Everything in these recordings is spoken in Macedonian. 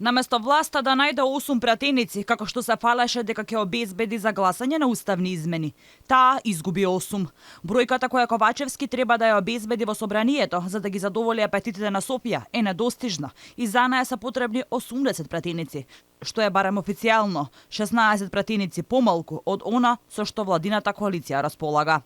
Наместо власта да најде 8 пратеници, како што се фалеше дека ќе обезбеди за гласање на уставни измени, таа изгуби 8. Бројката која Ковачевски треба да ја обезбеди во собранието за да ги задоволи апетитите на Софија е недостижна и за неа се потребни 80 пратеници, што е барем официјално 16 пратеници помалку од она со што владината коалиција располага.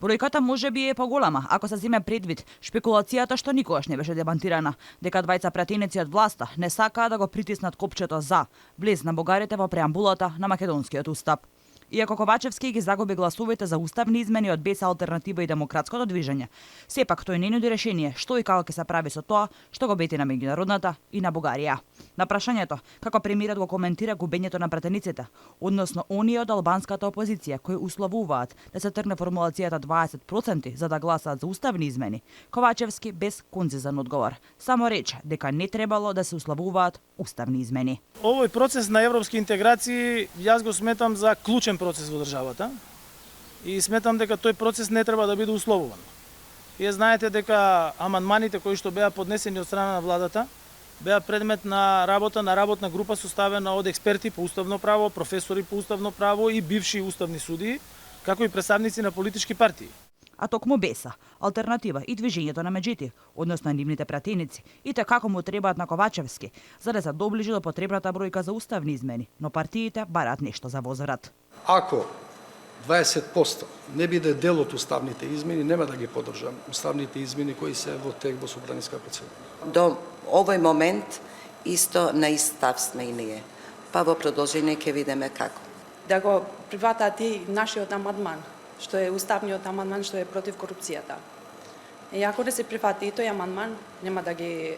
Бројката може би е поголема ако се земе предвид шпекулацијата што никогаш не беше демантирана, дека двајца пратеници од власта не сакаа да го притиснат копчето за влез на бугарите во преамбулата на македонскиот устав. Иако Ковачевски ги загуби гласовите за уставни измени од БЕС, Алтернатива и Демократското движење, сепак тој не нуди решение што и како ќе се прави со тоа што го бети на меѓународната и на Бугарија. На прашањето како премиерот го коментира губењето на пратениците, односно оние од албанската опозиција кои условуваат да се тргне формулацијата 20% за да гласаат за уставни измени, Ковачевски без концизен одговор само рече дека не требало да се условуваат уставни измени. Овој процес на европски интеграции јас го сметам за клучен процес во државата и сметам дека тој процес не треба да биде условуван. Вие знаете дека амандманите кои што беа поднесени од страна на владата беа предмет на работа на работна група составена од експерти по уставно право, професори по уставно право и бивши уставни судии, како и представници на политички партии. А токму БЕС-а, Алтернатива и Движењето на Меджити, односно нивните пратеници, и како му требаат на Ковачевски, за да се доближи до потребната бројка за уставни измени, но партиите бараат нешто за возврат. Ако 20% не биде дел од уставните измени, нема да ги поддржам уставните измени кои се во тек во собраниска процедура. До овој момент исто на ист став сме и ние. Па во продолжение ќе видиме како. Да го прифатат и нашиот амандман, што е уставниот амандман што е против корупцијата. И ако не се прифати и тој амандман, нема да ги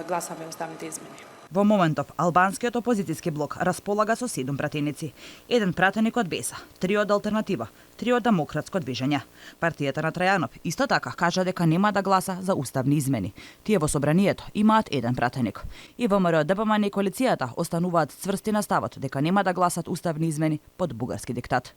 гласаме уставните измени. Во моментов, албанскиот опозицијски блок располага со 7 пратеници. 1 пратеник од БЕС-а, 3 од Алтернатива, 3 од Демократско движење. Партијата на Трајанов исто така кажа дека нема да гласа за уставни измени. Тие во собранието имаат 1 пратеник. И ВМРО, ДПМН и коалицијата остануваат цврсти на ставот дека нема да гласат уставни измени под бугарски диктат.